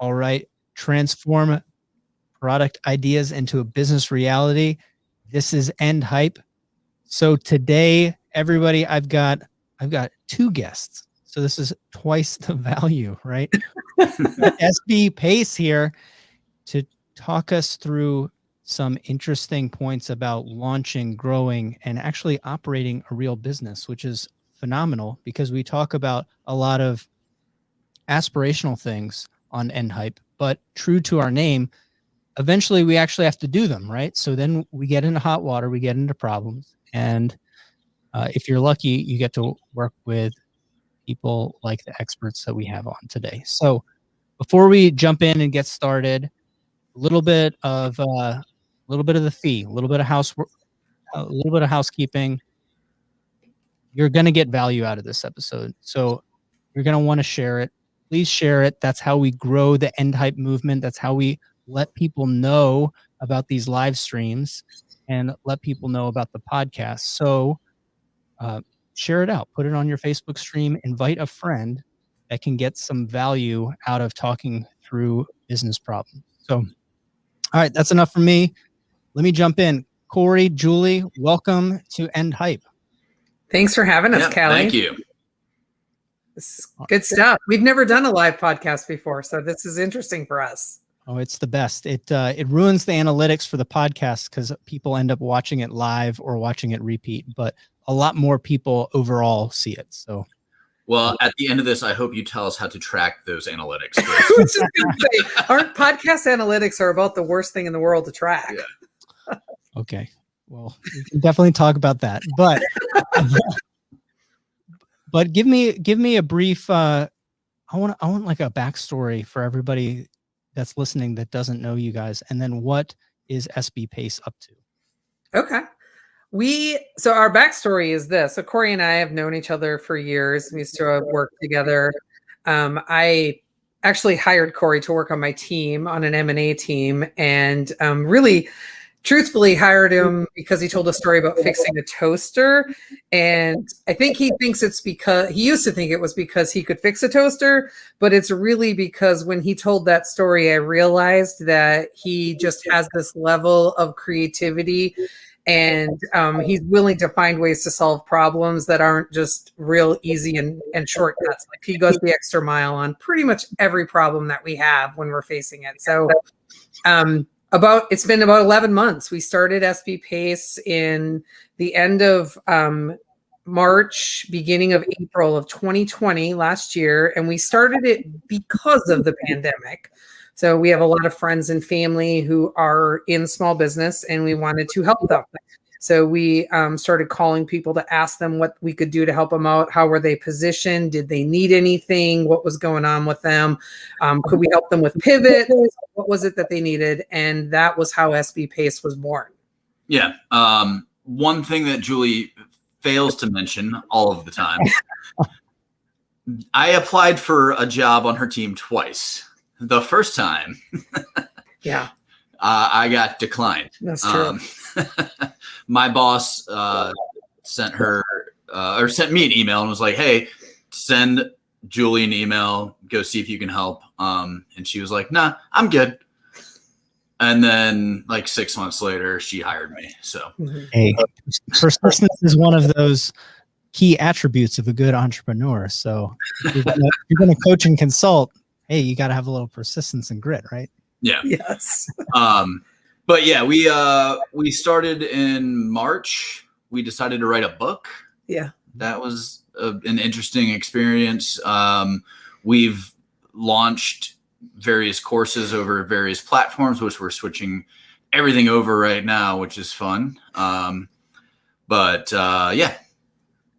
All right. Transform product ideas into a business reality. This is End Hype. So today, everybody, I've got 2 guests. So this is twice the value, right? SB Pace here to talk us through some interesting points about launching, growing, and actually operating a real business, which is phenomenal because we talk about a lot of aspirational things on End Hype, but true to our name, eventually we actually have to do them, right? So then we get into hot water, we get into problems, and if you're lucky, you get to work with people like the experts that we have on today. So before we jump in and get started, a little bit of the fee, a little bit of housekeeping. You're going to get value out of this episode, so you're going to want to share it. Please share it. That's how we grow the End Hype movement. That's how we let people know about these live streams and let people know about the podcast. So share it out. Put it on your Facebook stream. Invite a friend that can get some value out of talking through business problems. So, all right, that's enough for me. Let me jump in. Corey, Julie, welcome to End Hype. Thanks for having us, Callye. Thank you. This is good stuff. We've never done a live podcast before, so this is interesting for us. Oh, it's the best. It ruins the analytics for the podcast because people end up watching it live or watching it repeat, but a lot more people overall see it. So, well, at the end of this, I hope you tell us how to track those analytics. Our podcast analytics are about the worst thing in the world to track. Yeah. Okay. Well, we can definitely talk about that, but give me a brief. I want like a backstory for everybody that's listening that doesn't know you guys, and then what is SB Pace up to? Okay. So our backstory is this. So Corey and I have known each other for years. We used to work together. I actually hired Corey to work on my team, on an M&A team, and really truthfully hired him because he told a story about fixing a toaster. And I think he thinks it's because he used to think it was because he could fix a toaster, but it's really because when he told that story, I realized that he just has this level of creativity and he's willing to find ways to solve problems that aren't just real easy and shortcuts. Like he goes the extra mile on pretty much every problem that we have when we're facing it. So, it's been about 11 months. We started SB Pace in the end of March, beginning of April of 2020 last year. And we started it because of the pandemic. So we have a lot of friends and family who are in small business and we wanted to help them. So we started calling people to ask them what we could do to help them out. How were they positioned? Did they need anything? What was going on with them? Could we help them with pivot? What was it that they needed? And that was how SB Pace was born. Yeah. One thing that Julie fails to mention all of the time, I applied for a job on her team twice. The first time, yeah, I got declined. That's true. My boss sent me an email and was like, "Hey, send Julie an email. Go see if you can help." And she was like, "Nah, I'm good." And then, like 6 months later, she hired me. So, hey, persistence is one of those key attributes of a good entrepreneur. So, if you're going to coach and consult, hey, you got to have a little persistence and grit, right? Yeah. Yes. But yeah, we started in March. We decided to write a book. Yeah. That was an interesting experience. We've launched various courses over various platforms, which we're switching everything over right now, which is fun. But yeah.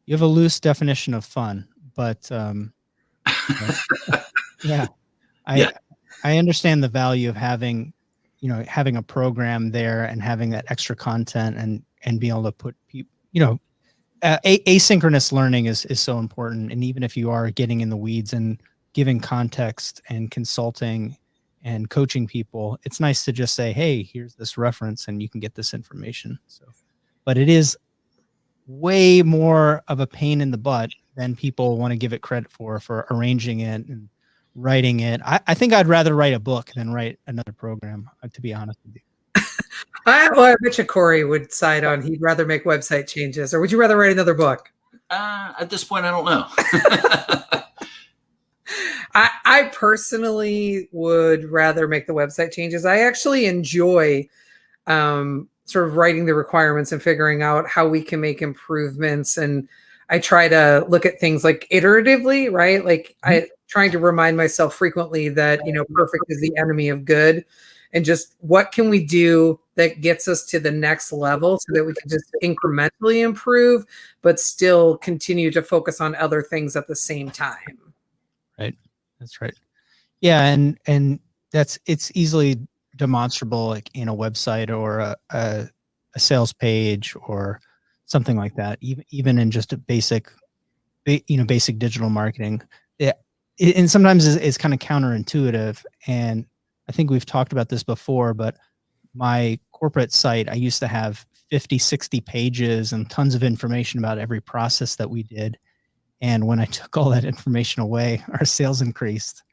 You have a loose definition of fun, but yeah. I understand the value of having a program there and having that extra content and being able to put people, asynchronous learning is so important. And even if you are getting in the weeds and giving context and consulting and coaching people, it's nice to just say, hey, here's this reference and you can get this information. So, but it is way more of a pain in the butt than people want to give it credit for arranging it and writing it. I think I'd rather write a book than write another program, to be honest with you. I bet you Corey would side on he'd rather make website changes, or would you rather write another book? At this point, I don't know. I personally would rather make the website changes. I actually enjoy sort of writing the requirements and figuring out how we can make improvements. And I try to look at things like iteratively, right? Like I trying to remind myself frequently that, perfect is the enemy of good. And just what can we do that gets us to the next level so that we can just incrementally improve, but still continue to focus on other things at the same time. Right. That's right. Yeah. And it's easily demonstrable, like in a website or a sales page or something like that, even in just a basic digital marketing. Yeah. And sometimes it's kind of counterintuitive. And I think we've talked about this before, but my corporate site, I used to have 50, 60 pages and tons of information about every process that we did. And when I took all that information away, our sales increased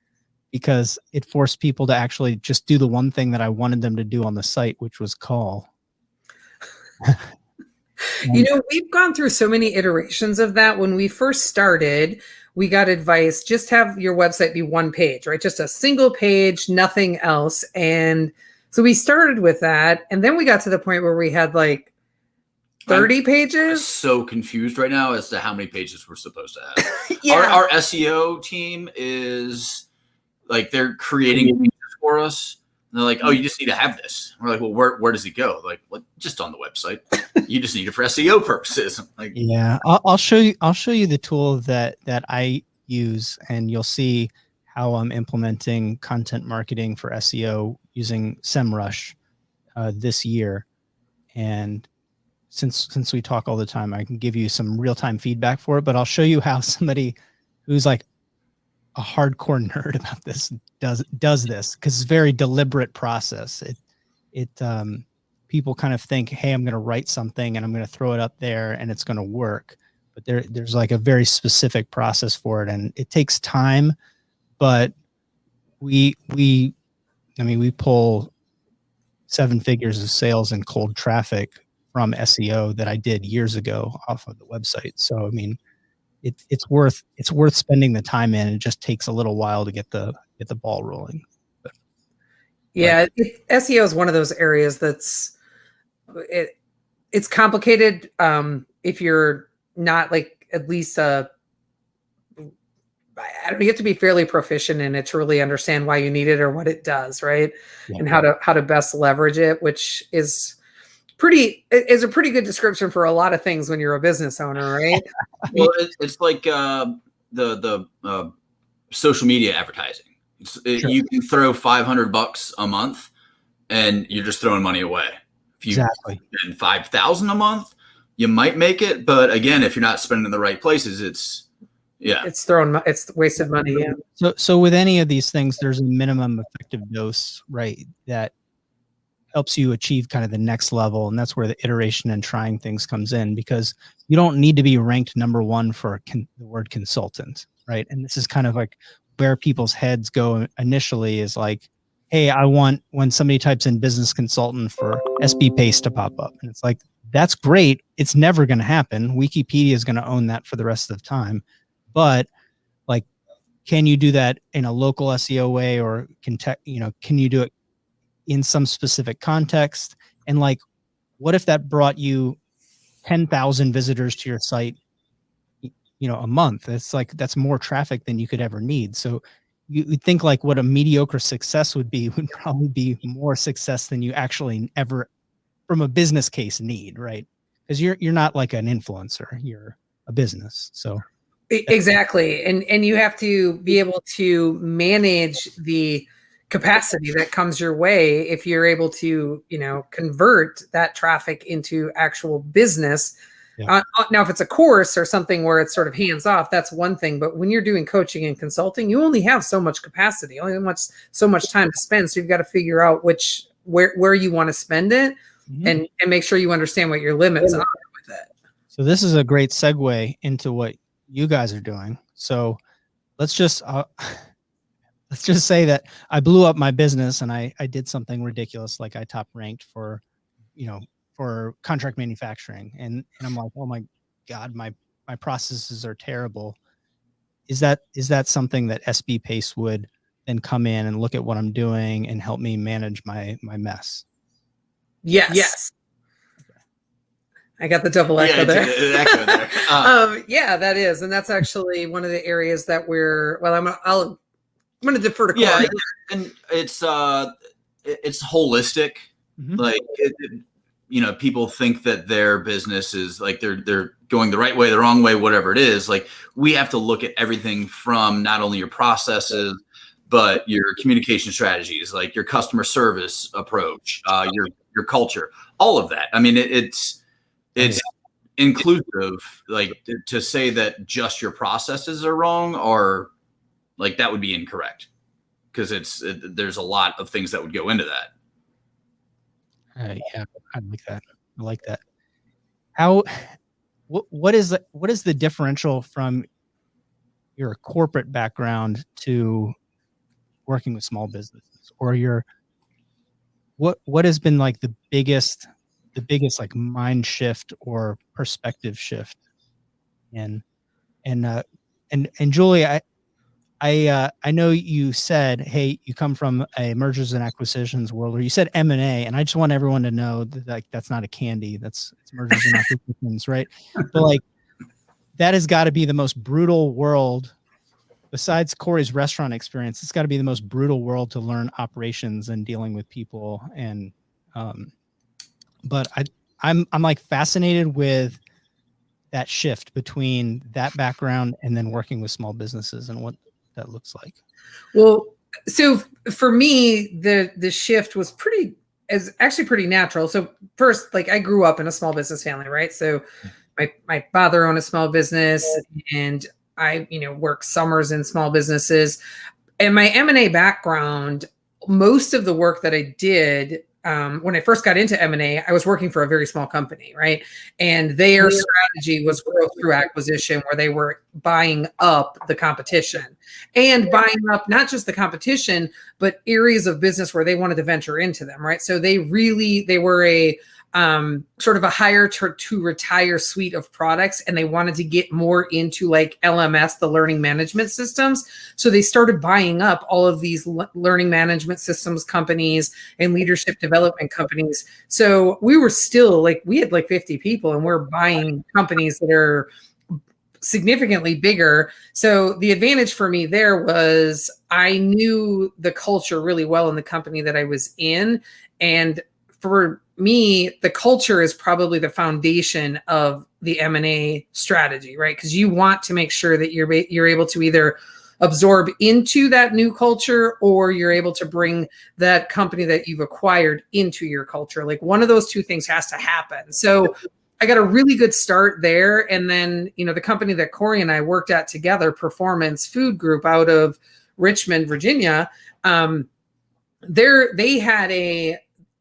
because it forced people to actually just do the one thing that I wanted them to do on the site, which was call. We've gone through so many iterations of that. When we first started, we got advice, just have your website be one page, right? Just a single page, nothing else. And so we started with that. And then we got to the point where we had like 30 pages. I'm so confused right now as to how many pages we're supposed to have. Yeah. Our SEO team is like, they're creating pages for us. And they're like, oh, you just need to have this. And we're like, well, where does it go? Like, what? Just on the website. You just need it for SEO purposes. Like, yeah, I'll show you the tool that I use, and you'll see how I'm implementing content marketing for SEO using SEMrush this year. And since we talk all the time, I can give you some real-time feedback for it, but I'll show you how somebody who's like a hardcore nerd about this does this, because it's a very deliberate process. People kind of think, hey, I'm going to write something and I'm going to throw it up there and it's going to work. But there's like a very specific process for it, and it takes time. But we pull 7 figures of sales and cold traffic from SEO that I did years ago off of the website. So I mean, it's worth spending the time in. It just takes a little while to get the ball rolling. SEO is one of those areas it's complicated if you're not like at least you have to be fairly proficient in it to really understand why you need it or what it does, right? Yeah. And how to best leverage it, which is a pretty good description for a lot of things when you're a business owner, right? Well, it's like the social media advertising. Sure. You can throw $500 a month, and you're just throwing money away. If you spend $5,000 a month, you might make it, but again, if you're not spending in the right places, it's wasted money. Yeah. So with any of these things, there's a minimum effective dose, right? That helps you achieve kind of the next level, and that's where the iteration and trying things comes in, because you don't need to be ranked number 1 for the word consultant, right? And this is kind of like where people's heads go initially is like, hey, I want when somebody types in business consultant for SB Paste to pop up. And it's like, that's great. It's never going to happen. Wikipedia is going to own that for the rest of the time. But like, can you do that in a local SEO way, or can you do it in some specific context? And like, what if that brought you 10,000 visitors to your site, a month? It's like, that's more traffic than you could ever need. So you would think like what a mediocre success would probably be more success than you actually ever from a business case need, right? Because you're not like an influencer, you're a business. So exactly. And you have to be able to manage the capacity that comes your way if you're able to, convert that traffic into actual business. Yeah. Now, if it's a course or something where it's sort of hands off, that's one thing. But when you're doing coaching and consulting, you only have so much capacity, so much time to spend. So you've got to figure out where you want to spend it, mm-hmm. and make sure you understand what your limits are with it. So this is a great segue into what you guys are doing. So let's just let's just say that I blew up my business and I did something ridiculous. Like I top ranked for, for contract manufacturing. And I'm like, oh my God, my processes are terrible. Is that something that SB Pace would then come in and look at what I'm doing and help me manage my mess? Yes. Okay. I got the double echo there. Echo there. Yeah, that is. And that's actually one of the areas that I'm going to defer to Corey. Yeah, and it's holistic. Mm-hmm. Like, people think that their business is like they're going the right way, the wrong way, whatever it is. Like, we have to look at everything from not only your processes, but your communication strategies, like your customer service approach, your culture, all of that. I mean, it's inclusive. Like, to say that just your processes are wrong, or like that would be incorrect, because there's a lot of things that would go into that. Yeah, I like that. I like that. What is the differential from your corporate background to working with small businesses, or what has been like the biggest like mind shift or perspective shift? And Julie, I know you said, hey, you come from a mergers and acquisitions world, or you said M&A, and I just want everyone to know that, like, that's not a candy. It's mergers and acquisitions, right? But like, that has got to be the most brutal world. Besides Corey's restaurant experience, it's got to be the most brutal world to learn operations and dealing with people. And but I'm like fascinated with that shift between that background and then working with small businesses and what that looks like. Well, so for me, the shift was actually pretty natural. So first, like, I grew up in a small business family, right? So my father owned a small business, and I, worked summers in small businesses. And my M&A background, most of the work that I did when I first got into M&A, I was working for a very small company, right? And their strategy was growth through acquisition, where they were buying up the competition, and buying up not just the competition, but areas of business where they wanted to venture into them, right? So they were a sort of a hire to retire suite of products, and they wanted to get more into like LMS, the learning management systems. So they started buying up all of these learning management systems companies and leadership development companies. So we were still we had like 50 people, and we're buying companies that are significantly bigger. So the advantage for me there was I knew the culture really well in the company that I was in. And for me, the culture is probably the foundation of the M&A strategy, right? Because you want to make sure that you're able to either absorb into that new culture, or you're able to bring that company that you've acquired into your culture. Like, one of those two things has to happen. So I got a really good start there. And then, the company that Corey and I worked at together, Performance Food Group out of Richmond, Virginia,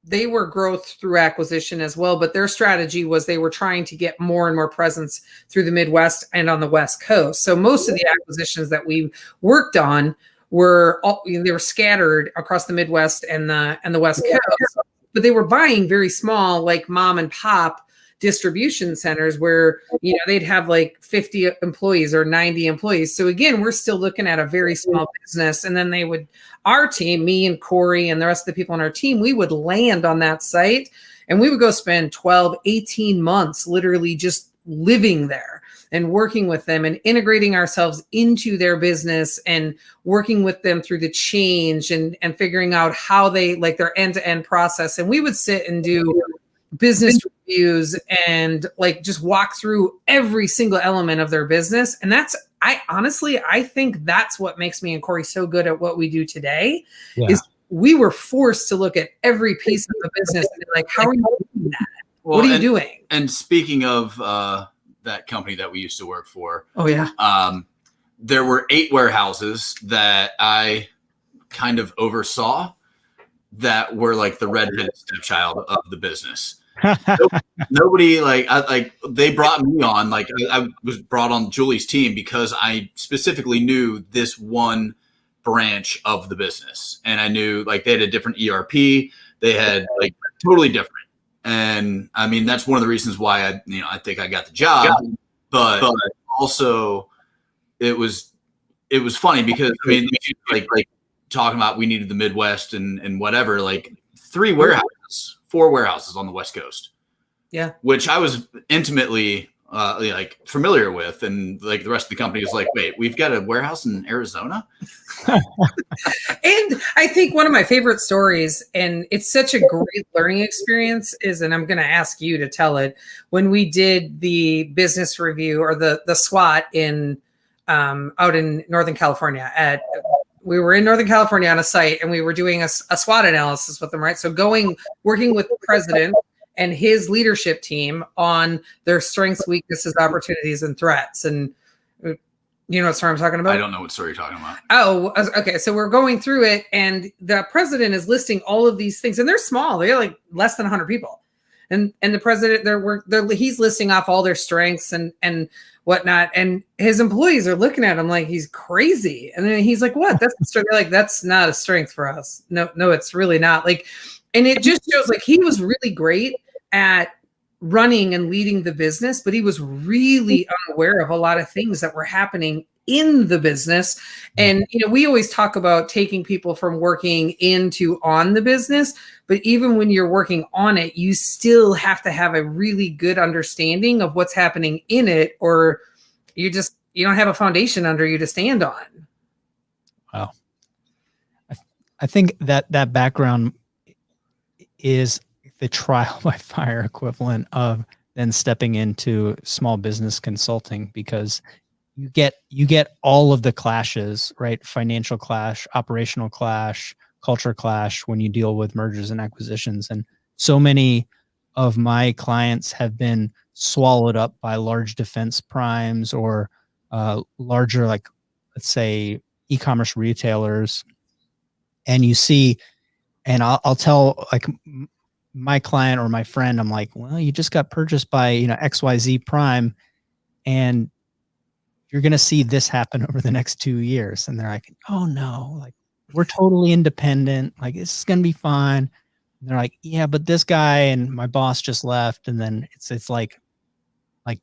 they were growth through acquisition as well, but their strategy was they were trying to get more and more presence through the Midwest and on the West Coast. So most of the acquisitions that we worked on they were scattered across the Midwest and the West Coast, but they were buying very small, like mom and pop distribution centers where, they'd have like 50 employees or 90 employees. So again, we're still looking at a very small business. And then our team, me and Corey and the rest of the people on our team, we would land on that site, and we would go spend 12, 18 months literally just living there and working with them and integrating ourselves into their business and working with them through the change and figuring out how they like their end-to-end process. And we would sit and do business reviews and like just walk through every single element of their business. And I think that's what makes me and Corey so good at what we do today. Yeah. Is we were forced to look at every piece of the business and be like, how are you doing that? What are you doing? And speaking of that company that we used to work for. Oh yeah. There were 8 warehouses that I kind of oversaw that were like the redheaded stepchild of the business. Nobody they brought me on, I was brought on Julie's team because I specifically knew this one branch of the business. And I knew like they had a different ERP. They had like totally different. And I mean, that's one of the reasons why I think I got the job, but also it was funny because I mean, like talking about we needed the Midwest and whatever, like 4 warehouses on the West Coast. Yeah. Which I was intimately like familiar with. And like the rest of the company was like, wait, we've got a warehouse in Arizona. And I think one of my favorite stories, and it's such a great learning experience, is, and I'm going to ask you to tell it, when we did the business review or the SWOT in out in Northern California we were in Northern California on a site, and we were doing a SWOT analysis with them, right? So working with the president and his leadership team on their strengths, weaknesses, opportunities, and threats. And you know what story I'm talking about? I don't know what story you're talking about. Oh, okay. So we're going through it, and the president is listing all of these things, and they're small. They're like less than 100 people. And the president, he's listing off all their strengths and whatnot. And his employees are looking at him like he's crazy. And then he's like, what? That's the strength. They're like, that's not a strength for us. No, it's really not. Like, and it just shows like he was really great at running and leading the business, but he was really unaware of a lot of things that were happening in the business. And, we always talk about taking people from working into on the business, but even when you're working on it, you still have to have a really good understanding of what's happening in it, or you don't have a foundation under you to stand on. Wow. I think that background is the trial by fire equivalent of then stepping into small business consulting, because you get all of the clashes, right? Financial clash, operational clash, culture clash when you deal with mergers and acquisitions. And so many of my clients have been swallowed up by large defense primes or larger, like, let's say, e-commerce retailers. And you see, and I'll tell like my client or my friend, I'm like, well, you just got purchased by, XYZ prime, and you're going to see this happen over the next 2 years. And they're like, oh no, like we're totally independent. Like this is going to be fine. And they're like, yeah, but this guy and my boss just left. And then it's like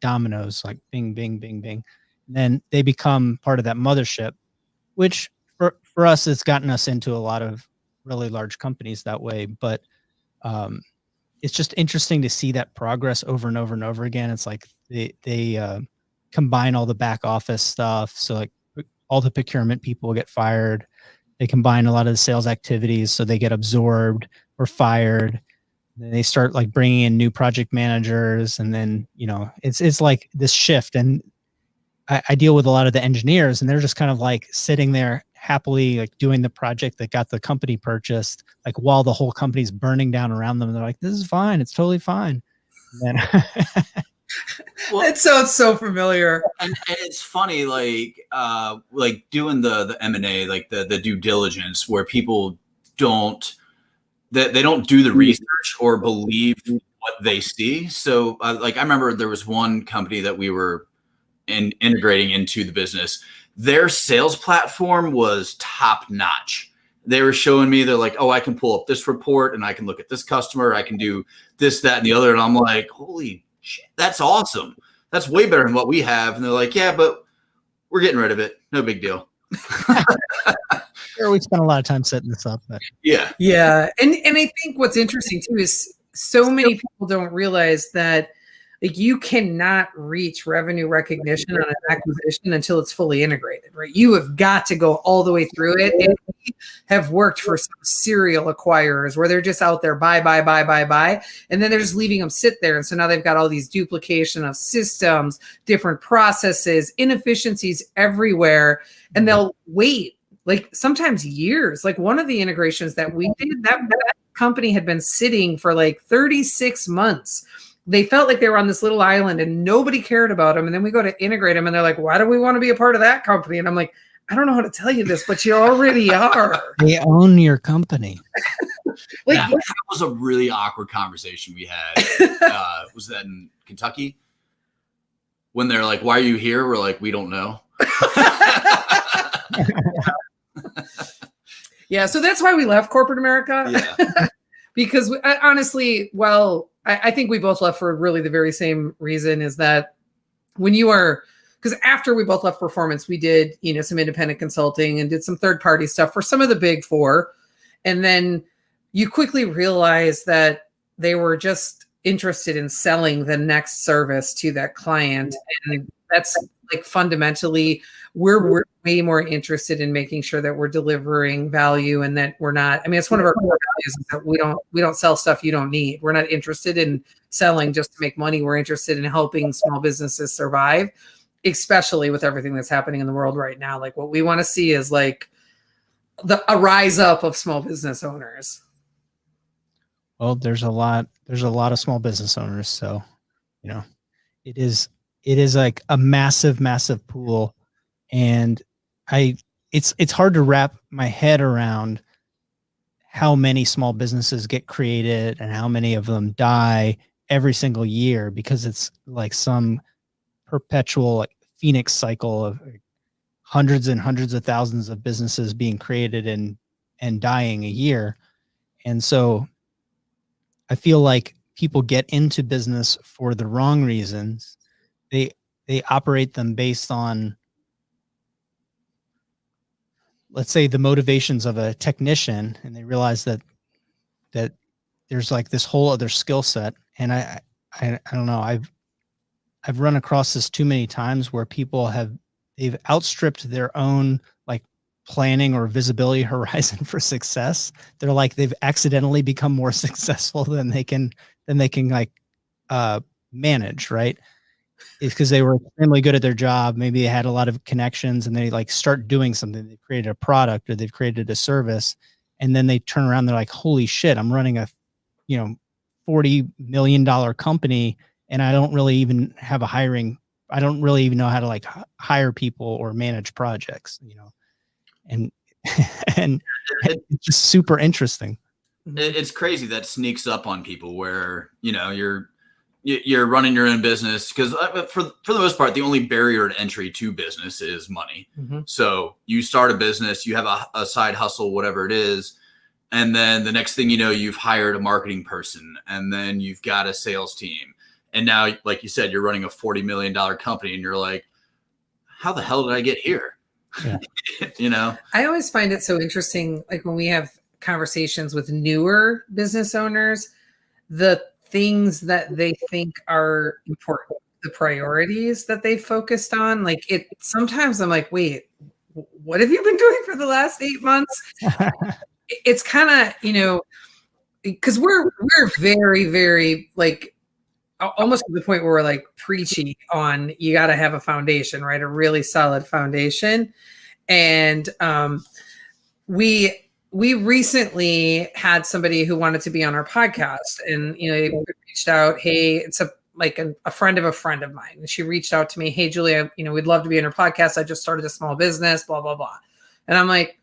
dominoes, like bing, bing, bing, bing. And then they become part of that mothership, which for us, it's gotten us into a lot of really large companies that way. But it's just interesting to see that progress over and over and over again. It's like they combine all the back office stuff. So like all the procurement people get fired. They combine a lot of the sales activities, so they get absorbed or fired. Then they start like bringing in new project managers, and then it's like this shift. And I deal with a lot of the engineers, and they're just kind of like sitting there happily, like doing the project that got the company purchased, like while the whole company's burning down around them. And they're like, "This is fine. It's totally fine." And then well, it sounds so familiar. And it's funny, like doing the M&A, like the due diligence, where people don't do the research or believe what they see. So like I remember there was one company that we were integrating into the business. Their sales platform was top notch. They were showing me, they're like, oh, I can pull up this report and I can look at this customer. I can do this, that, and the other. And I'm like, holy shit, that's awesome. That's way better than what we have. And they're like, yeah, but we're getting rid of it. No big deal. Sure, we spent a lot of time setting this up. But. Yeah. And I think what's interesting too is so many people don't realize that like you cannot reach revenue recognition on an acquisition until it's fully integrated, right? You have got to go all the way through it. And we have worked for some serial acquirers where they're just out there, buy. And then they're just leaving them sit there. And so now they've got all these duplication of systems, different processes, inefficiencies everywhere. And they'll wait like sometimes years. Like one of the integrations that we did, that company had been sitting for like 36 months. They felt like they were on this little island and nobody cared about them. And then we go to integrate them and they're like, why do we want to be a part of that company? And I'm like, I don't know how to tell you this, but you already are. They own your company. Like, that was a really awkward conversation we had. Was that in Kentucky? When they're like, why are you here? We're like, we don't know. Yeah. So that's why we left corporate America. Yeah. Because honestly, well, I think we both left for really the very same reason, is that when you are, because after we both left performance, we did, some independent consulting and did some third-party stuff for some of the big four. And then you quickly realize that they were just interested in selling the next service to that client. And that's like fundamentally, we're way more interested in making sure that we're delivering value and that we're not, it's one of our core values is that we don't sell stuff you don't need. We're not interested in selling just to make money. We're interested in helping small businesses survive, especially with everything that's happening in the world right now. Like what we want to see is like a rise up of small business owners. Well, there's a lot of small business owners. So, it is like a massive, massive pool. And it's hard to wrap my head around how many small businesses get created and how many of them die every single year, because it's like some perpetual like phoenix cycle of hundreds and hundreds of thousands of businesses being created and dying a year. And so I feel like people get into business for the wrong reasons. They operate them based on, let's say, the motivations of a technician, and they realize that there's like this whole other skill set. And I don't know, I've run across this too many times where people they've outstripped their own like planning or visibility horizon for success. They're like, they've accidentally become more successful than they can like manage, right? It's because they were extremely good at their job. Maybe they had a lot of connections and they like start doing something. They created a product or they've created a service, and then they turn around. They're like, holy shit, I'm running a, $40 million company. And I don't really even have I don't really even know how to like hire people or manage projects, and it's just super interesting. It's crazy that sneaks up on people where, you're running your own business, because for the most part, the only barrier to entry to business is money. Mm-hmm. So you start a business, you have a side hustle, whatever it is. And then the next thing you know, you've hired a marketing person, and then you've got a sales team. And now, like you said, you're running a $40 million company, and you're like, how the hell did I get here? Yeah. I always find it so interesting. Like when we have conversations with newer business owners, the things that they think are important, the priorities that they focused on, like sometimes I'm like, wait, what have you been doing for the last 8 months? It's kind of, because we're very, very like almost to the point where we're like preachy on, you got to have a foundation, right? A really solid foundation. And we recently had somebody who wanted to be on our podcast, and they reached out, hey, it's a friend of a friend of mine, and she reached out to me, hey Julia, we'd love to be on her podcast. I just started a small business, blah blah blah. And I'm like,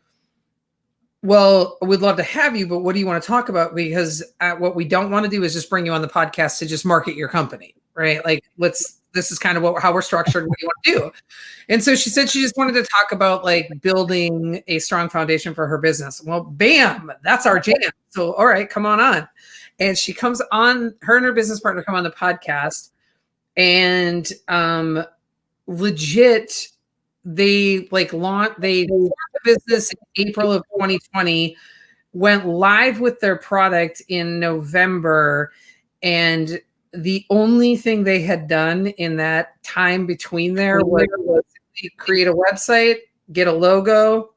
well, we'd love to have you, but what do you want to talk about? Because what we don't want to do is just bring you on the podcast to just market your company, right? Like, this is kind of how we're structured. What do you want to do? And so she said she just wanted to talk about like building a strong foundation for her business. Well, bam, that's our jam. So, all right, come on. And she comes on, her and her business partner come on the podcast, and legit, they formed the business in April of 2020, went live with their product in November, and the only thing they had done in that time between there was create a website, get a logo,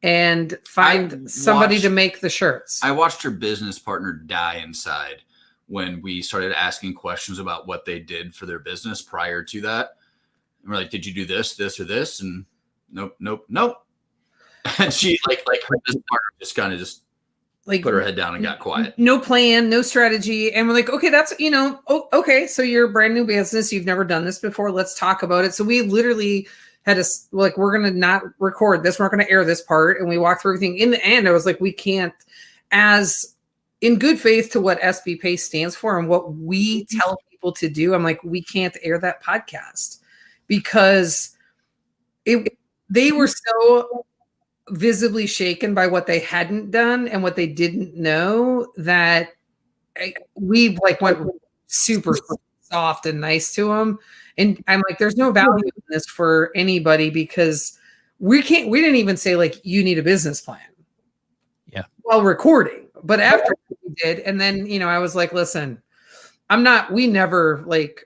and find somebody to make the shirts. I watched her business partner die inside when we started asking questions about what they did for their business prior to that. And we're like, did you do this, or this? And nope. And she like her business partner just kind of just like put her head down and got quiet. No plan, no strategy. And we're like, okay, that's, okay. So you're a brand new business. You've never done this before. Let's talk about it. So we literally had to we're going to not record this. We're not going to air this part. And we walked through everything. In the end, I was like, we can't, as in good faith to what SB Pace stands for and what we tell people to do. I'm like, we can't air that podcast because they were so visibly shaken by what they hadn't done and what they didn't know that we like went super soft and nice to them. And I'm like, there's no value in this for anybody because we didn't even say like, you need a business plan. Yeah. While recording, but after we did. And then, I was like, listen, we never like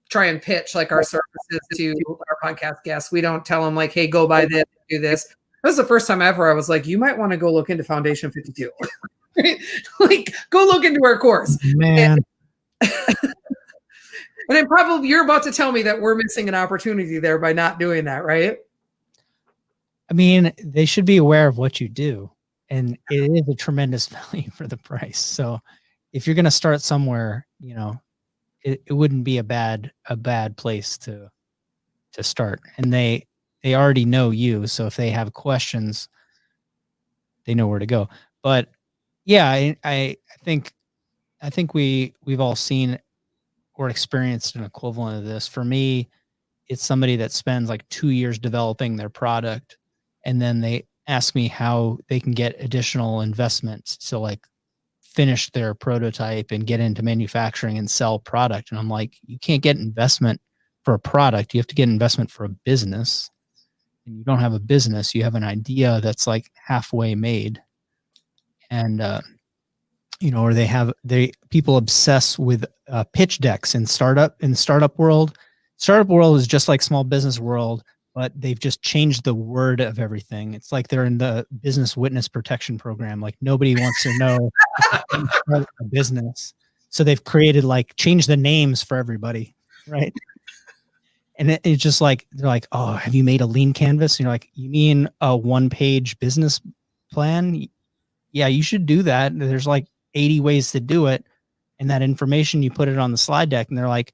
try and pitch like our services to our podcast guests. We don't tell them like, hey, go buy this, do this. That was the first time ever I was like, you might want to go look into Foundation 52. Like, go look into our course. Man. And then probably you're about to tell me that we're missing an opportunity there by not doing that, right? I mean, they should be aware of what you do. And it is a tremendous value for the price. So if you're going to start somewhere, it wouldn't be a bad place to start. And they already know you. So if they have questions, they know where to go. But yeah, I think we've all seen or experienced an equivalent of this. For me, it's somebody that spends like 2 years developing their product, and then they ask me how they can get additional investments to like finish their prototype and get into manufacturing and sell product. And I'm like, you can't get investment for a product. You have to get investment for a business. And you don't have a business. You have an idea that's like halfway made. And, or people obsess with pitch decks in startup world. Startup world is just like small business world, but they've just changed the word of everything. It's like they're in the business witness protection program. Like nobody wants to know a business. So they've created changed the names for everybody. Right. And it's just like, they're like, oh, have you made a lean canvas? And you're like, you mean a 1-page business plan? Yeah, you should do that. There's like 80 ways to do it. And that information, you put it on the slide deck, and they're like,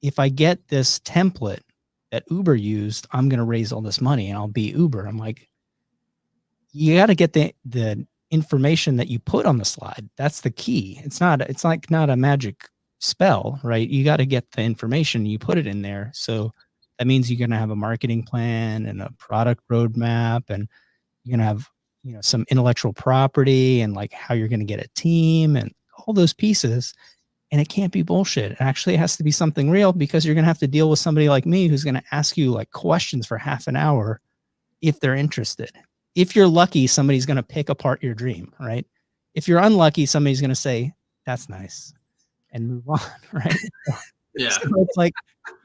if I get this template that Uber used, I'm going to raise all this money and I'll be Uber. I'm like, you got to get the information that you put on the slide. That's the key. It's not a magic spell, right? You got to get the information, you put it in there. So that means you're going to have a marketing plan and a product roadmap, and you're going to have, some intellectual property and like how you're going to get a team and all those pieces. And it can't be bullshit. Actually, it has to be something real, because you're going to have to deal with somebody like me who's going to ask you like questions for half an hour if they're interested. If you're lucky, somebody's going to pick apart your dream, right? If you're unlucky, somebody's going to say, that's nice, and move on, right? Yeah. So it's like,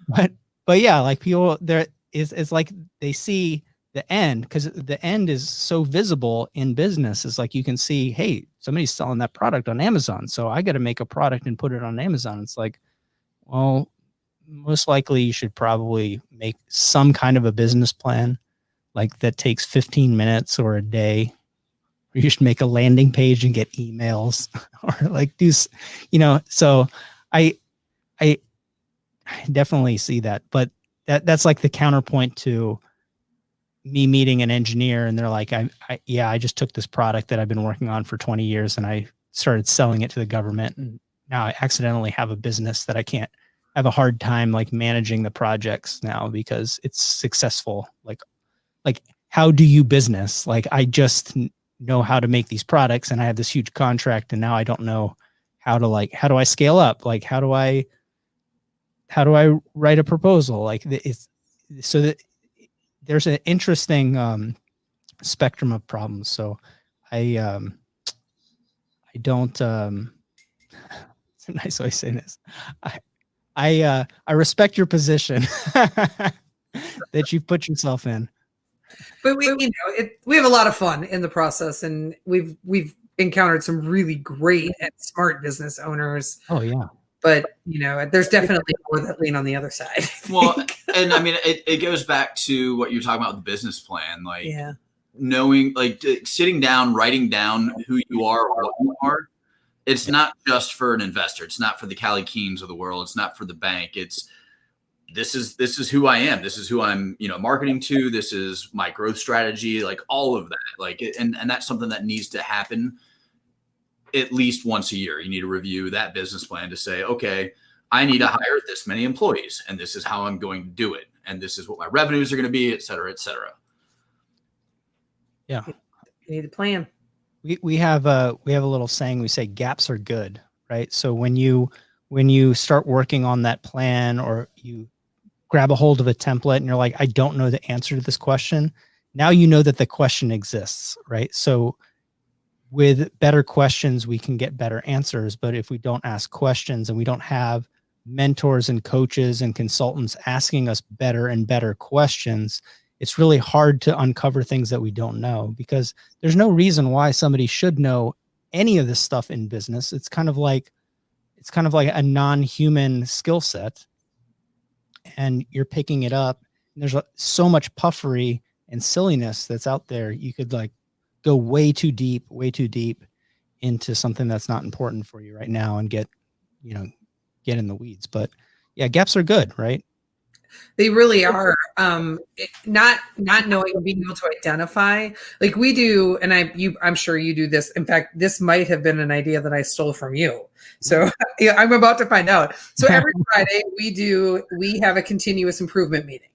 but yeah, like people there it's like they see the end, because the end is so visible in business. It's like you can see, hey, somebody's selling that product on Amazon, so I got to make a product and put it on Amazon. It's like, well, most likely you should probably make some kind of a business plan, like that takes 15 minutes or a day. Or you should make a landing page and get emails, or like do, so I definitely see that. But that's like the counterpoint to me meeting an engineer, and they're like, I just took this product that I've been working on for 20 years and I started selling it to the government, and now I accidentally have a business that I can't have a hard time like managing the projects now because it's successful. Like how do you business? Like I just know how to make these products, and I have this huge contract, and now I don't know how do I scale up? Like how do I write a proposal? Like it's so that there's an interesting spectrum of problems. So I don't, it's a nice way of saying this. I respect your position that you've put yourself in. But we have a lot of fun in the process, and we've encountered some really great and smart business owners. Oh yeah. But there's definitely more that lean on the other side. Well, and I mean, it goes back to what you're talking about, the business plan, like knowing, like sitting down, writing down who you are, or what you are. It's not just for an investor. It's not for the Callye Keens of the world. It's not for the bank. It's this is who I am. This is who I'm, marketing to. This is my growth strategy, like all of that. Like, and that's something that needs to happen at least once a year. You need to review that business plan to say, okay, I need to hire this many employees, and this is how I'm going to do it. And this is what my revenues are going to be, et cetera, et cetera. Yeah. You need a plan. We have a little saying. We say gaps are good, right? So when you start working on that plan, or you grab a hold of a template and you're like, I don't know the answer to this question. Now you know that the question exists, right? So with better questions, we can get better answers. But if we don't ask questions and we don't have mentors and coaches and consultants asking us better and better questions, it's really hard to uncover things that we don't know, because there's no reason why somebody should know any of this stuff in business. It's kind of like a non-human skill set, and you're picking it up. And there's so much puffery and silliness that's out there. You could like go way too deep into something that's not important for you right now and get in the weeds. But yeah, gaps are good, right? They really are. Not knowing, being able to identify, like we do, and I'm sure you do this. In fact, this might have been an idea that I stole from you. So yeah, I'm about to find out. So every Friday we have a continuous improvement meeting.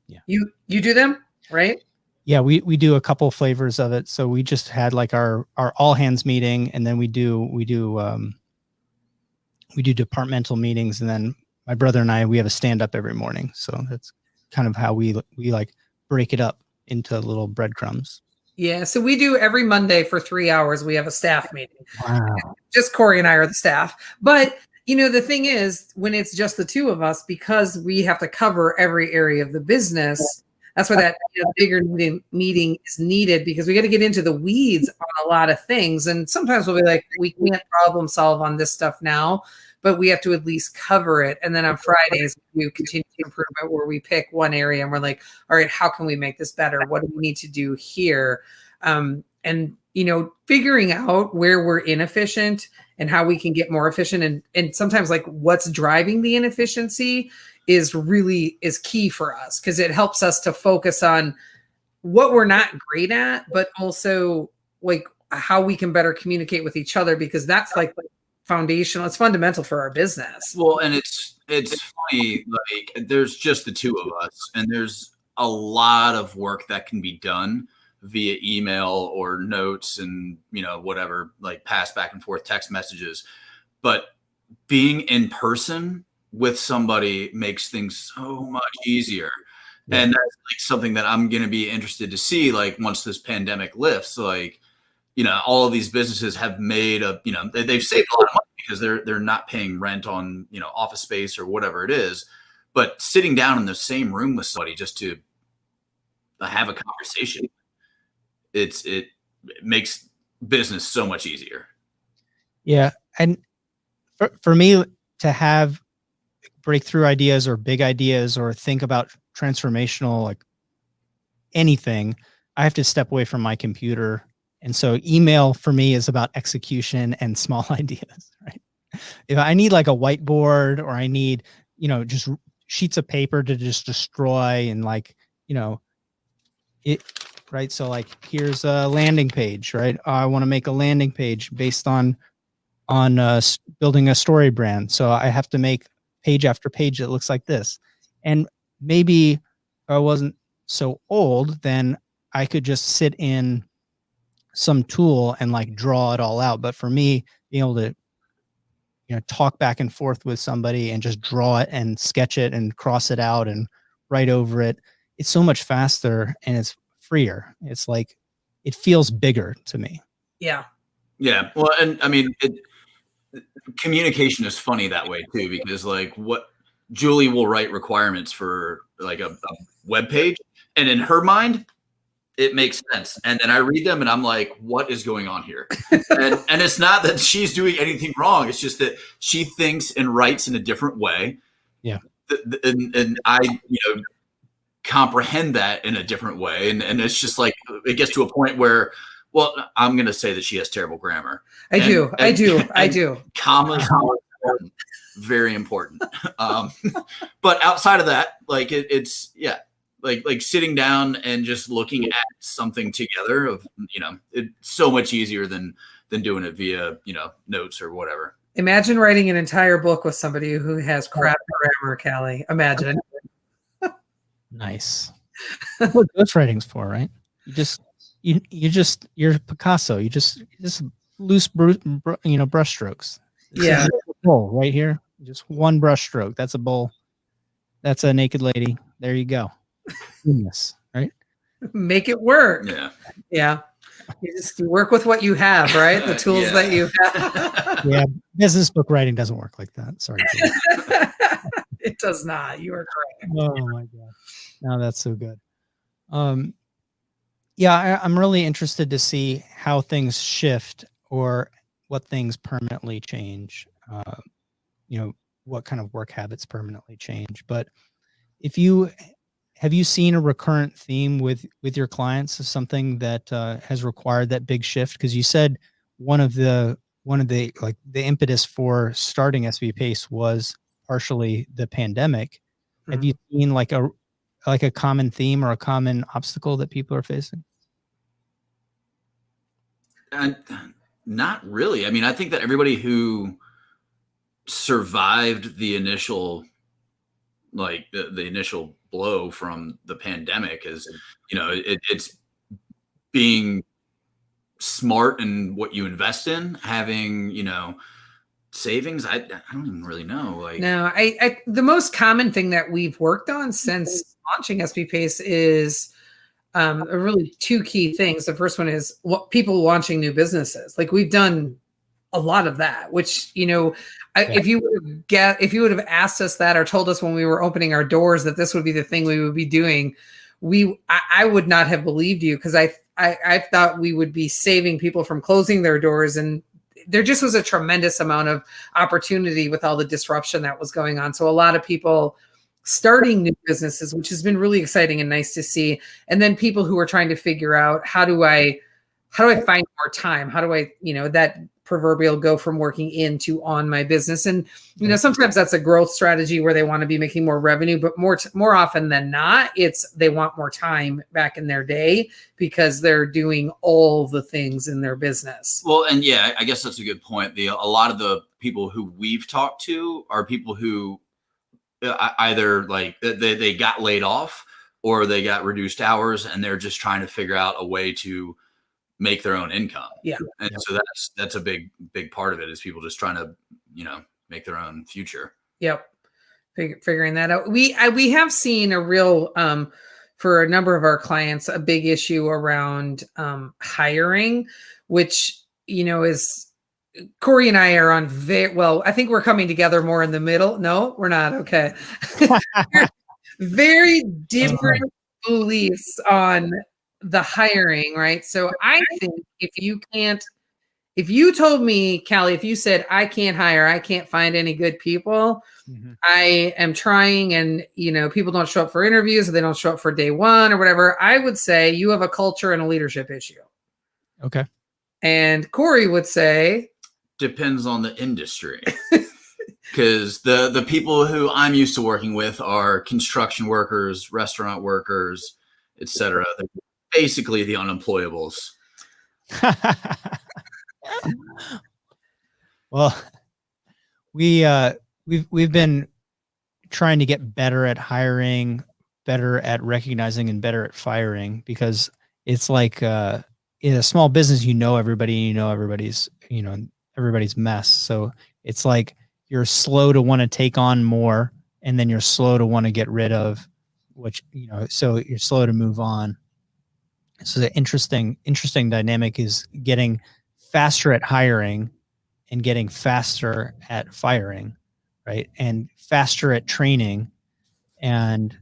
Yeah. You do them, right? Yeah, we do a couple flavors of it. So we just had like our all hands meeting, and then we do departmental meetings, and then my brother and I, we have a stand up every morning. So that's kind of how we like break it up into little breadcrumbs. Yeah. So we do every Monday for 3 hours. We have a staff meeting. Wow. Just Corey and I are the staff. But the thing is, when it's just the two of us, because we have to cover every area of the business, that's why that bigger meeting is needed, because we got to get into the weeds on a lot of things. And sometimes we'll be like, we can't problem solve on this stuff now, but we have to at least cover it. And then on Fridays, we do continuous improvement, where we pick one area and we're like, all right, how can we make this better? What do we need to do here? And figuring out where we're inefficient and how we can get more efficient. And sometimes like what's driving the inefficiency is key for us, because it helps us to focus on what we're not great at, but also like how we can better communicate with each other, because that's like foundational. It's fundamental for our business. Well, and it's funny, like there's just the two of us, and there's a lot of work that can be done via email or notes and whatever, like pass back and forth text messages. But being in person with somebody makes things so much easier. Yeah. And that's like something that I'm going to be interested to see, like once this pandemic lifts, like, all of these businesses have made they've saved a lot of money because they're not paying rent on, office space or whatever it is, but sitting down in the same room with somebody just to have a conversation, it makes business so much easier. Yeah. And for me to have breakthrough ideas or big ideas or think about transformational, like anything, I have to step away from my computer. And so email for me is about execution and small ideas, right? If I need like a whiteboard, or I need, just sheets of paper to just destroy and like, it, right? So like, here's a landing page, right? I want to make a landing page based on building a story brand. So I have to make page after page that looks like this. And maybe if I wasn't so old, then I could just sit in some tool and like draw it all out. But for me, being able to, talk back and forth with somebody and just draw it and sketch it and cross it out and write over it, it's so much faster and it's freer. It's like, it feels bigger to me. Yeah. Yeah. Well, and I mean, communication is funny that way too, because like what Julie will write requirements for like a web page, and in her mind, it makes sense. And then I read them and I'm like, what is going on here? And it's not that she's doing anything wrong. It's just that she thinks and writes in a different way. Yeah. And I, comprehend that in a different way. And it's just like, it gets to a point where, well, I'm going to say that she has terrible grammar. I do. Commas are important, very important. But outside of that, like it's, yeah. Like sitting down and just looking at something together it's so much easier than doing it via, notes or whatever. Imagine writing an entire book with somebody who has crap grammar, Callye. Imagine. Nice. That's what ghostwriting's for, right? You just you're Picasso. You just loose brush strokes. Yeah. A bowl right here. Just one brush stroke. That's a bowl. That's a naked lady. There you go. Genius, right? Make it work. Yeah. Yeah. You work with what you have, right? The tools that you have. Yeah. Business book writing doesn't work like that. Sorry. It does not. You are correct. Oh my God. No, that's so good. Yeah, I'm really interested to see how things shift or what things permanently change. What kind of work habits permanently change. But have you seen a recurrent theme with your clients of something that has required that big shift? Because you said one of the like the impetus for starting SB Pace was partially the pandemic. Mm-hmm. Have you seen like a common theme or a common obstacle that people are facing? Not really. I mean, I think that everybody who survived the initial, like the initial blow from the pandemic is, it's being smart in what you invest in, having, savings. I don't even really know. Like, no, I the most common thing that we've worked on since launching SB Pace is really two key things. The first one is people launching new businesses. Like we've done a lot of that, which, if you would have asked us that or told us when we were opening our doors that this would be the thing we would be doing, I would not have believed you, because I thought we would be saving people from closing their doors, and there just was a tremendous amount of opportunity with all the disruption that was going on. So a lot of people starting new businesses, which has been really exciting and nice to see. And then people who are trying to figure out how do I find more time? How do I, that proverbial go from working in to on my business? And, sometimes that's a growth strategy where they want to be making more revenue, but more often than not, it's they want more time back in their day because they're doing all the things in their business. Well, and yeah, I guess that's a good point. A lot of the people who we've talked to are people who either like they got laid off or they got reduced hours, and they're just trying to figure out a way to make their own income. Yeah. And so that's a big part of it, is people just trying to, make their own future. Yep. Figuring that out. We have seen a real, for a number of our clients, a big issue around hiring, which, is Corey and I are on I think we're coming together more in the middle. No, we're not. Okay. Very different beliefs on the hiring, right? So I think if you told me, Callye, if you said, I can't hire, I can't find any good people, mm-hmm. I am trying, and people don't show up for interviews, or they don't show up for day one or whatever, I would say you have a culture and a leadership issue. Okay. And Corey would say, depends on the industry. Because the people who I'm used to working with are construction workers, restaurant workers, etc. They're basically the unemployables. Well, we've been trying to get better at hiring, better at recognizing, and better at firing, because it's like in a small business, everybody, everybody's mess. So it's like you're slow to want to take on more, and then you're slow to want to get rid of, which, so you're slow to move on. So the interesting dynamic is getting faster at hiring and getting faster at firing, right? And faster at training. And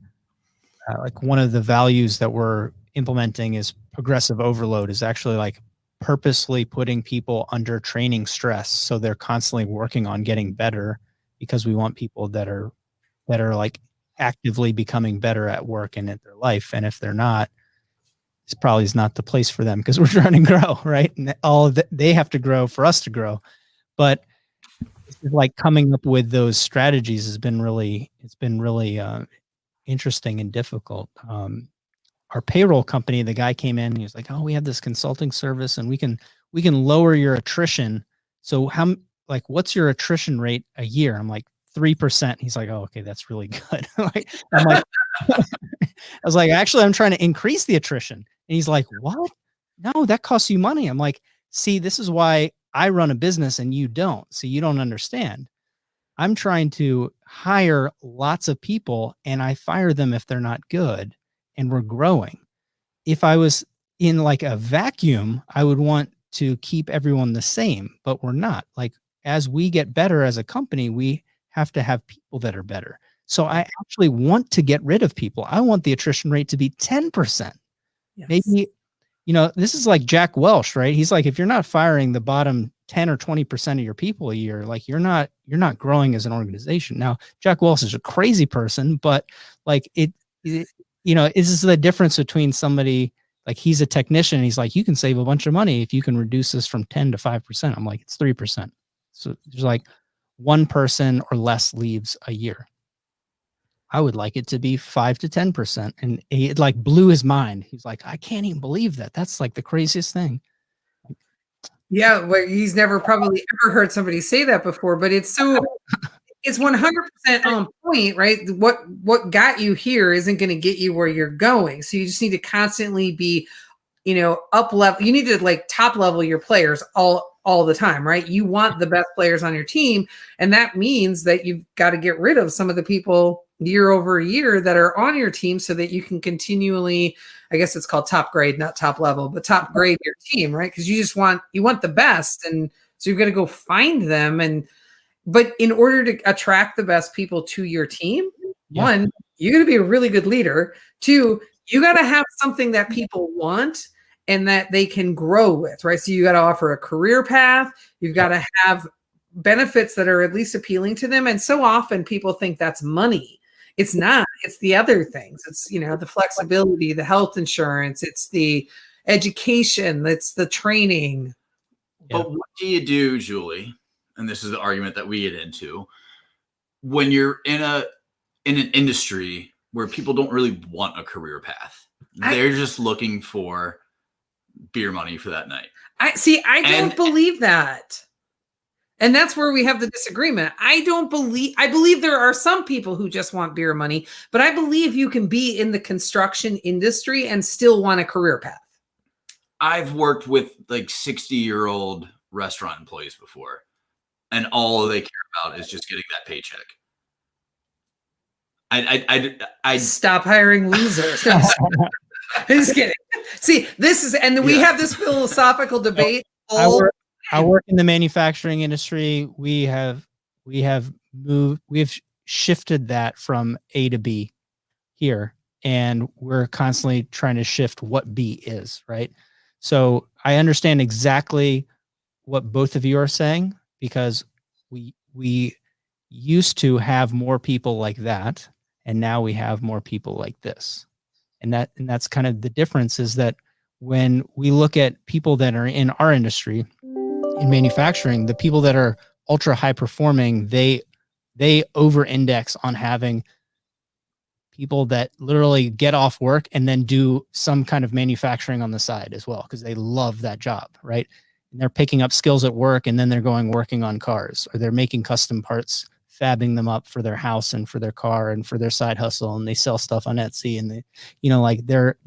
like one of the values that we're implementing is progressive overload, is actually like purposely putting people under training stress. So they're constantly working on getting better, because we want people that are like actively becoming better at work and at their life. And if they're not, this probably is not the place for them, because we're trying to grow, right? And they have to grow for us to grow. But like coming up with those strategies has been really interesting and difficult. Our payroll company, the guy came in and he was like, "Oh, we have this consulting service, and we can lower your attrition. So what's your attrition rate a year?" I'm like, 3%. He's like, "Oh, okay, that's really good." I'm like, I was like, "Actually, I'm trying to increase the attrition." And he's like, "What?" no, that costs you money. I'm like, see, this is why I run a business and you don't. So you don't understand. I'm trying to hire lots of people and I fire them if they're not good and we're growing. If I was in like a vacuum, I would want to keep everyone the same, but we're not. Like as we get better as a company, we have to have people that are better. So I actually want to get rid of people. I want the attrition rate to be 10%. Yes. Maybe, this is like Jack Welch, right? He's like, if you're not firing the bottom 10 or 20% of your people a year, like you're not growing as an organization. Now, Jack Welch is a crazy person, but like is this the difference between somebody like he's a technician and he's like, you can save a bunch of money if you can reduce this from 10 to 5%. I'm like, it's 3%. So there's like one person or less leaves a year. I would like it to be 5 to 10%. And it like blew his mind. He's like, I can't even believe that. That's like the craziest thing. Yeah, well, he's never probably ever heard somebody say that before, but it's 100% on point, right? What got you here isn't going to get you where you're going. So you just need to constantly be, up level. You need to like top level your players all the time, right? You want the best players on your team. And that means that you've got to get rid of some of the people year over year that are on your team so that you can continually, I guess it's called top grade, not top level, but top grade your team, right? Because you want the best. And so you've got to go find them. But in order to attract the best people to your team, one, you're going to be a really good leader. Two, you got to have something that people want and that they can grow with, right? So you got to offer a career path. You've got to have benefits that are at least appealing to them. And so often people think that's money. It's not. It's the other things. It's, the flexibility, the health insurance. It's the education. It's the training. But what do you do, Julie? And this is the argument that we get into when you're in an industry where people don't really want a career path. They're just looking for beer money for that night. I don't believe that. And that's where we have the disagreement. I believe there are some people who just want beer money, but I believe you can be in the construction industry and still want a career path. I've worked with like 60-year-old restaurant employees before, and all they care about is just getting that paycheck. I stop hiring losers. I'm just kidding. See, we have this philosophical debate. I work in the manufacturing industry. We have shifted that from A to B here, and we're constantly trying to shift what B is, right? So I understand exactly what both of you are saying, because we used to have more people like that, and now we have more people like this. And that's kind of the difference, is that when we look at people that are in our industry, in manufacturing, the people that are ultra high performing, they over index on having people that literally get off work and then do some kind of manufacturing on the side as well, because they love that job, right? And they're picking up skills at work, and then they're working on cars, or they're making custom parts, fabbing them up for their house and for their car and for their side hustle, and they sell stuff on Etsy, and